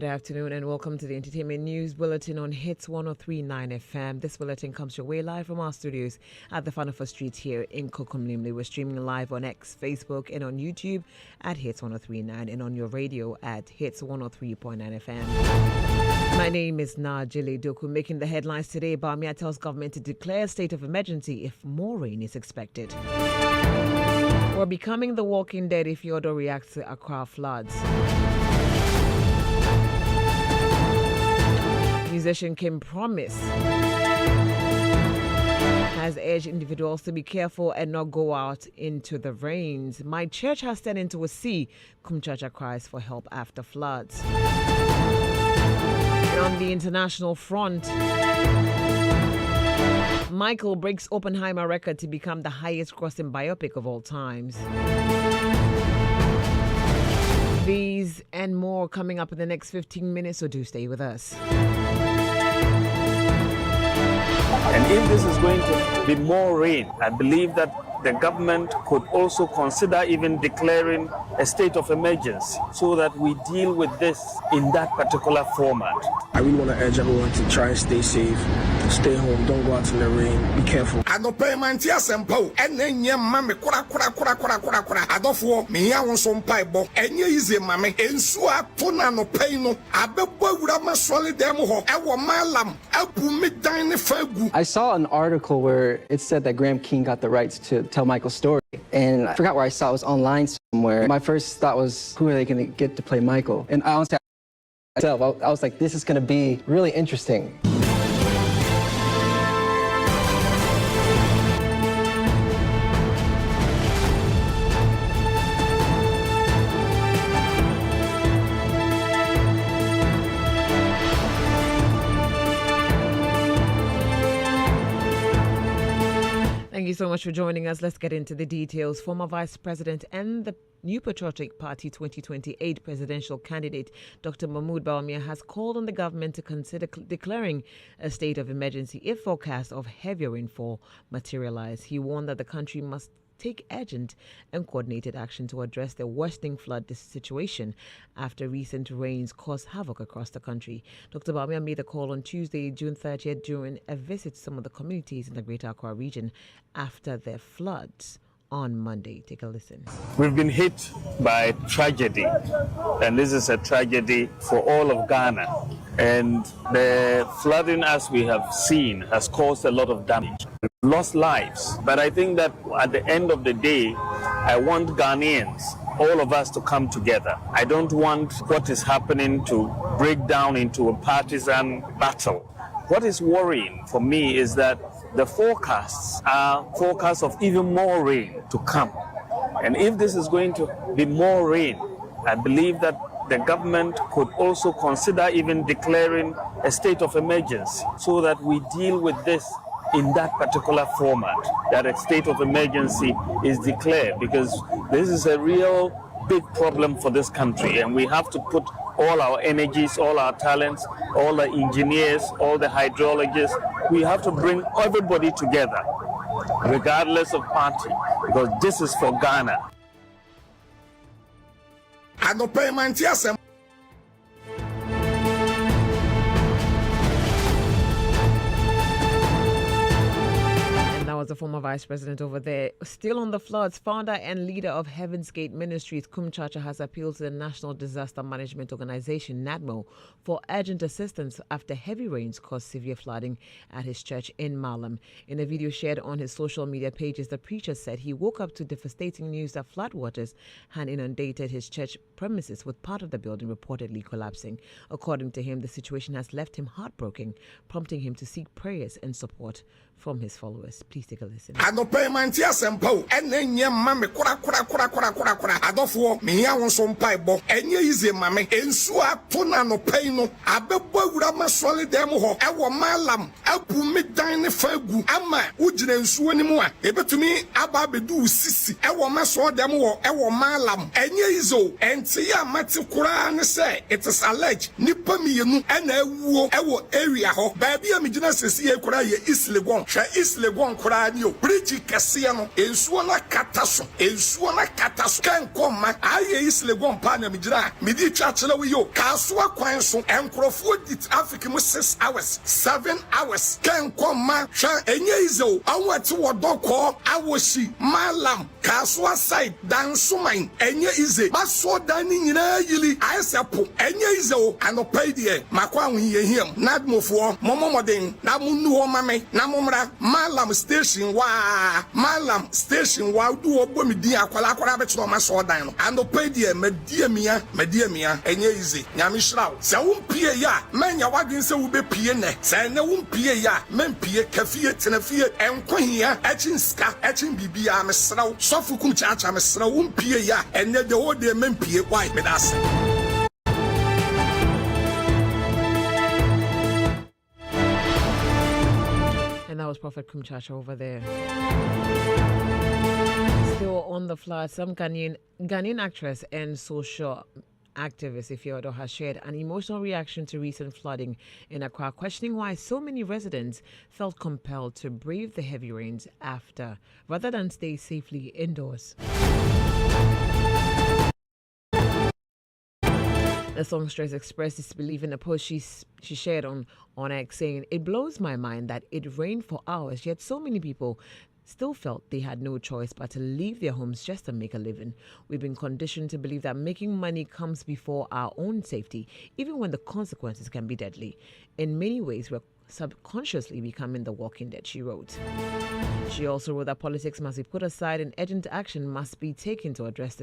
afternoon and welcome to the Entertainment News Bulletin on Hitz 103.9 FM. This bulletin comes your way live from our studios at the Fanafa Street here in Kokomlimli. We're streaming live on X, Facebook and on YouTube at Hitz 103.9 and on your radio at Hitz 103.9 FM. My name is Naa Adjele Doku. Making the headlines today, Bamia tells government to declare a state of emergency if more rain is expected. We're becoming the walking dead if Yodo reacts to Accra floods. Musician Kim Promise has urged individuals to be careful and not go out into the rains. My church has turned into a sea. Kumchacha cries for help after floods. And on the international front, Michael breaks Oppenheimer record to become the highest grossing biopic of all times. These and more coming up in the next 15 minutes, so do stay with us. And if this is going to be more rain, I believe that the government could also consider even declaring a state of emergency so that we deal with this in that particular format. I really want to urge everyone to try and stay safe, stay home, don't go out in the rain, be careful. I don't pay my tears and pow, and then your mammy, I don't for me, I want some pipe, and you easy, mammy, and so I put no pain. I bet boy would have my solid demo, I want my lamb, I put me down the fagu. I saw an article where it said that Graham King got the rights to tell Michael's story, and I forgot where I saw it. It was online somewhere. My first thought was, who are they going to get to play Michael? And I honestly, I was like, this is going to be really interesting. Thank you so much for joining us. Let's get into the details. Former Vice President and the New Patriotic Party 2028 presidential candidate Dr. Mahmoud Bawumia has called on the government to consider declaring a state of emergency if forecasts of heavier rainfall materialize. He warned that the country must take urgent and coordinated action to address the worsening flood situation after recent rains caused havoc across the country. Dr. Bawumia made the call on Tuesday, June 30th, during a visit to some of the communities in the Greater Accra region after their floods on Monday. Take a listen. We've been hit by tragedy, and this is a tragedy for all of Ghana. And the flooding, as we have seen, has caused a lot of damage. We've lost lives. But I think that at the end of the day, I want Ghanaians, all of us, to come together. I don't want what is happening to break down into a partisan battle. What is worrying for me is that the forecasts are forecasts of even more rain to come. And if this is going to be more rain, I believe that the government could also consider even declaring a state of emergency so that we deal with this in that particular format, that a state of emergency is declared, because this is a real big problem for this country, and we have to put all our energies, all our talents, all the engineers, all the hydrologists, we have to bring everybody together, regardless of party, because this is for Ghana. I don't pay my tears and was the former vice president over there. Still on the floods, founder and leader of Heaven's Gate Ministries, Kumchacha, has appealed to the National Disaster Management Organization, NADMO, for urgent assistance after heavy rains caused severe flooding at his church in Malam. In a video shared on his social media pages, the preacher said he woke up to devastating news that floodwaters had inundated his church premises, with part of the building reportedly collapsing. According to him, the situation has left him heartbroken, prompting him to seek prayers and support from his followers. Please take a listen. I don't pay my tears and pow, and then your mammy, I don't for me, I want some pipe, and you easy, mammy, and so I put no pain. I bet boy would have my solid demo, I want my lamb, I put me down the fagu, I'm my Ujin and so anymore. Able to me, I baby do sissy, I want my sword demo, I want my lamb, and you iso, and see ya, Matthew Kuran say it is alleged, Nippa me, and I will area, baby, I'm just see a Korea, Isle Gon, Isle Gon, Korea. ni o bridge kɛseɛ no ensuo na kata so kan kɔma aye isle gompa na migira midi twa kyerɛ wo yo kasoa kwan so enkrofo di traffic mu 6 hours 7 hours kan kɔma hwa enye izo awati wodɔkɔ awoshi malam kasoa side dan suman enye ize baso dan ni nyina yili aisepo enye izo anopai die makwa ahuyie hiam nadmofo momomoden na munnu ho mame na momra malam station wa du obo mi din akwala betro ma so dan no anopai die medie mia enye ize nyame hrawo se wo pie ya manya wadwen se wo be pie ne se ne wo pie ya mempie kafie tenafie enkohia echinska echin bibia mesrawo sofukum chacha mesrawo wo pie ya enne de wo de mempie why medase. And that was Prophet Kumchacha over there. Still on the flood, some Ghanaian actress and social activist Ifeodo has shared an emotional reaction to recent flooding in Accra, questioning why so many residents felt compelled to brave the heavy rains rather than stay safely indoors. The songstress expressed disbelief in a post she shared on X, saying, "It blows my mind that it rained for hours, yet so many people still felt they had no choice but to leave their homes just to make a living. We've been conditioned to believe that making money comes before our own safety, even when the consequences can be deadly. In many ways, we're subconsciously becoming the walking dead," she wrote. She also wrote that politics must be put aside and urgent action must be taken to address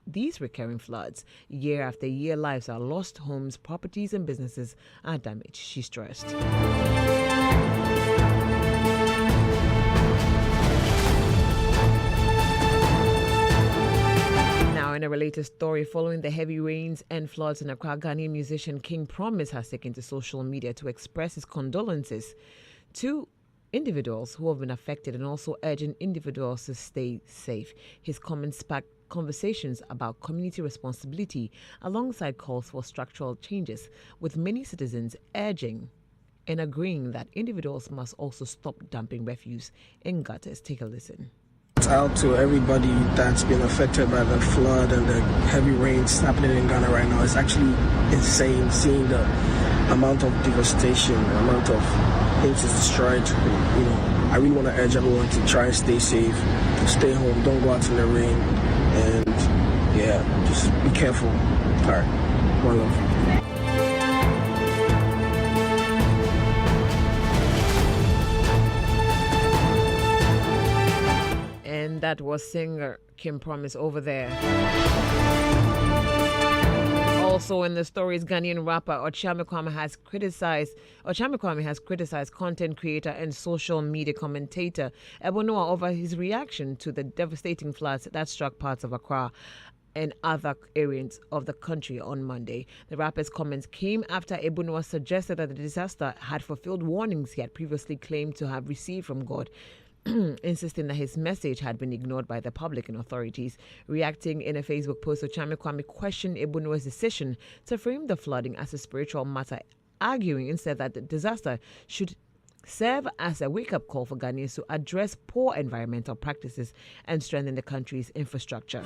these recurring floods. Year after year, lives are lost, homes, properties, and businesses are damaged, she stressed. Now, in a related story, following the heavy rains and floods in Accra, Ghanaian musician King Promise has taken to social media to express his condolences to individuals who have been affected and also urging individuals to stay safe. His comments sparked conversations about community responsibility alongside calls for structural changes, with many citizens urging and agreeing that individuals must also stop dumping refuse in gutters. Take a listen. Out to everybody that's been affected by the flood and the heavy rains happening in Ghana right now. It's actually insane seeing the amount of devastation, the amount of things is destroyed. I really want to urge everyone to try and stay safe, stay home, don't go out in the rain, and just be careful. All right, one love. And that was singer Kim Promise over there. Also in the stories, Ghanaian rapper Ochame Kwame has criticized content creator and social media commentator Ebonoa over his reaction to the devastating floods that struck parts of Accra and other areas of the country on Monday. The rapper's comments came after Ebonoa suggested that the disaster had fulfilled warnings he had previously claimed to have received from God, insisting that his message had been ignored by the public and authorities. Reacting in a Facebook post, Ochame Kwame questioned Ebonoa's decision to frame the flooding as a spiritual matter, arguing instead that the disaster should serve as a wake-up call for Ghanaians to address poor environmental practices and strengthen the country's infrastructure.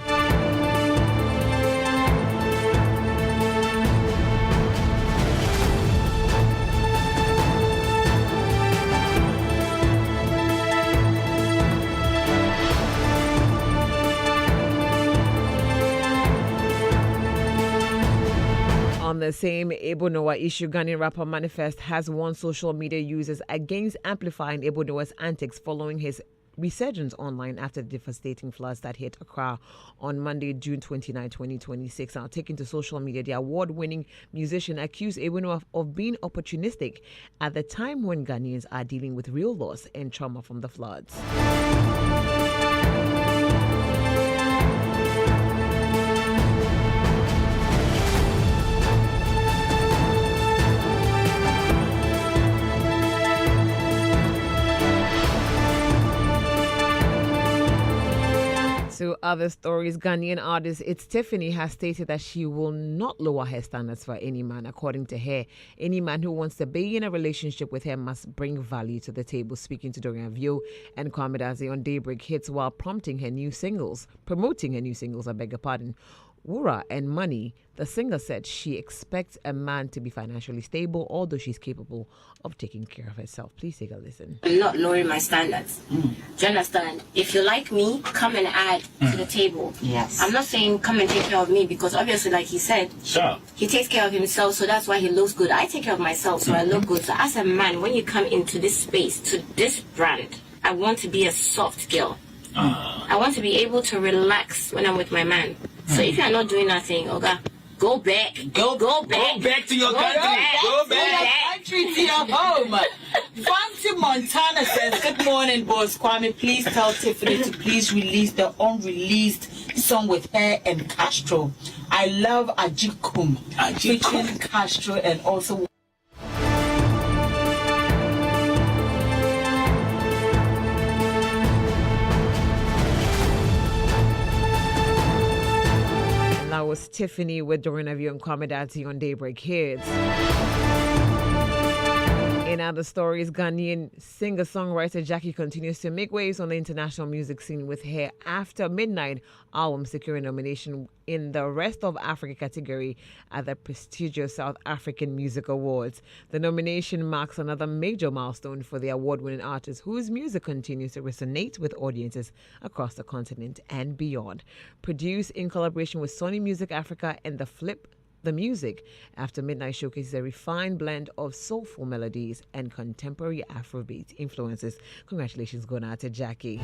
On the same Ebonoa issue, Ghanaian rapper Manifest has warned social media users against amplifying Ebonoa's antics following his resurgence online after the devastating floods that hit Accra on Monday, June 29, 2026. Now, taking to social media, the award-winning musician accused Ebonoa of being opportunistic at the time when Ghanaians are dealing with real loss and trauma from the floods. To other stories, Ghanaian artist It's Tiffany has stated that she will not lower her standards for any man. According to her, any man who wants to be in a relationship with her must bring value to the table. Speaking to Dorian View and Kwame Dazi on Daybreak Hits while promoting her new singles, I beg your pardon, Wura and Money, the singer said she expects a man to be financially stable, although she's capable of taking care of herself. Please take a listen. I'm not lowering my standards. Do you understand? If you like me, come and add to the table. Yes. I'm not saying come and take care of me because obviously, like he said, Sure. he takes care of himself, so that's why he looks good. I take care of myself, so I look good. So as a man, when you come into this space, to this brand, I want to be a soft girl. I want to be able to relax when I'm with my man. So if you're not doing nothing, okay, go back. Go back to your country. Go back. Country to your home. Fancy Montana says, good morning, boss Kwame. Please tell Tiffany to please release the unreleased song with her and Castro. I love Ajikum. Featuring Castro and also... That was Tiffany with Dorina View and Kwame Dazi on Daybreak Hits. In other stories, Ghanaian singer-songwriter Jackie continues to make waves on the international music scene with her After Midnight album securing nomination in the Rest of Africa category at the prestigious South African Music Awards. The nomination marks another major milestone for the award-winning artist whose music continues to resonate with audiences across the continent and beyond. Produced in collaboration with Sony Music Africa and The Music, After Midnight showcases a refined blend of soulful melodies and contemporary Afrobeat influences. Congratulations going out to Jackie.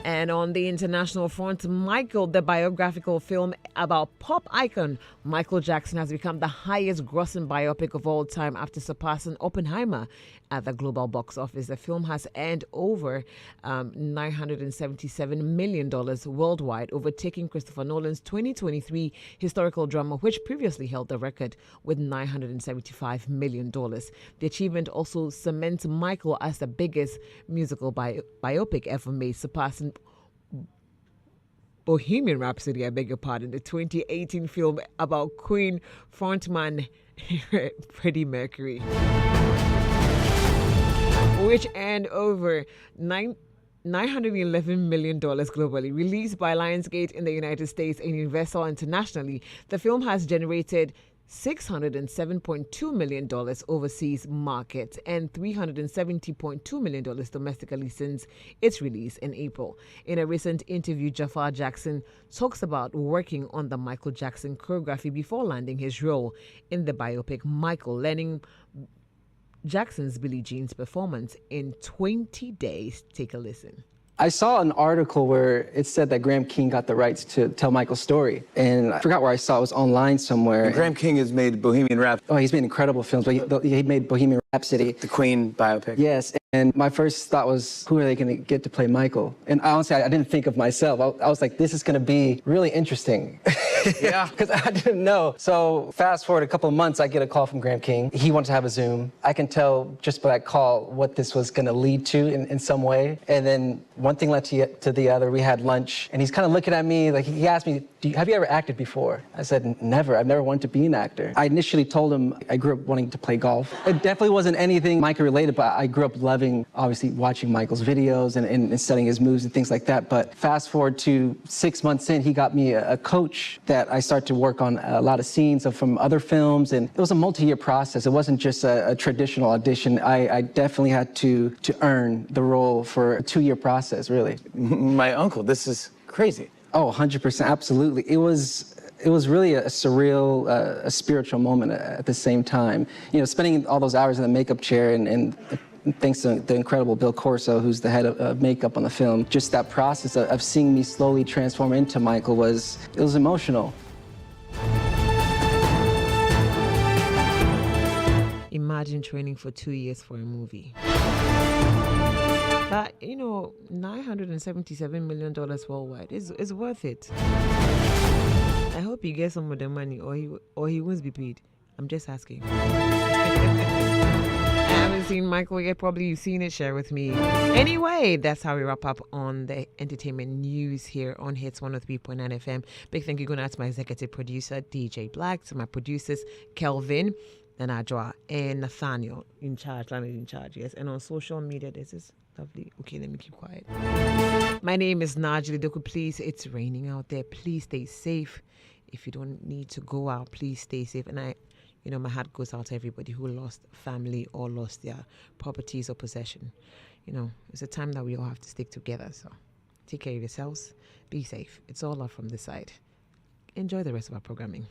And on the international front, Michael, the biographical film about pop icon Michael Jackson, has become the highest grossing biopic of all time after surpassing Oppenheimer at the global box office. The film has earned over $977 million worldwide, overtaking Christopher Nolan's 2023 historical drama, which previously held the record with $975 million. The achievement also cements Michael as the biggest musical biopic ever made, surpassing Bohemian Rhapsody, I beg your pardon, the 2018 film about Queen frontman Freddie Mercury, which earned over $911 million globally. Released by Lionsgate in the United States and Universal internationally, the film has generated $607.2 million overseas market and $370.2 million domestically since its release in April. In a recent interview, Jafar Jackson talks about working on the Michael Jackson choreography before landing his role in the biopic Michael, learning Jackson's Billie Jean's performance in 20 days. Take a listen. I saw an article where it said that Graham King got the rights to tell Michael's story. And I forgot where I saw it. It was online somewhere. And Graham King has made Bohemian Rhapsody. Oh, he's made incredible films, but he made Bohemian Rhapsody. The Queen biopic. Yes, and my first thought was, who are they going to get to play Michael? And honestly, I didn't think of myself. I was like, this is going to be really interesting. Yeah. Because I didn't know. So fast forward a couple of months, I get a call from Graham King. He wants to have a Zoom. I can tell just by that call what this was going to lead to in some way. And then one thing led to the other. We had lunch, and he's kind of looking at me like, he asked me, have you ever acted before? I said, never. I've never wanted to be an actor. I initially told him I grew up wanting to play golf. It definitely wasn't anything Michael related, but I grew up loving, obviously, watching Michael's videos and studying his moves and things like that. But fast forward to 6 months in, he got me a coach that I started to work on a lot of scenes from other films, and it was a multi-year process. It wasn't just a traditional audition. I definitely had to earn the role for a 2-year process, really. My uncle, this is crazy. Oh, 100%, absolutely. It was really a surreal, a spiritual moment at the same time. You know, spending all those hours in the makeup chair and thanks to the incredible Bill Corso, who's the head of makeup on the film, just that process of seeing me slowly transform into Michael was emotional. Imagine training for 2 years for a movie. But, you know, $977 million worldwide is worth it. I hope he gets some of the money or he won't be paid. I'm just asking. I haven't seen Michael yet. Probably you've seen it. Share with me. Anyway, that's how we wrap up on the entertainment news here on Hitz 103.9 FM. Big thank you going out to my executive producer, DJ Black, to my producers, Kelvin, Naa Adjele, and Nathaniel in charge, yes. And on social media, this is lovely. Okay, let me keep quiet. My name is Naa Adjele Doku. Please, it's raining out there. Please stay safe. If you don't need to go out, please stay safe. And my heart goes out to everybody who lost family or lost their properties or possession. It's a time that we all have to stick together. So take care of yourselves. Be safe. It's all up from this side. Enjoy the rest of our programming.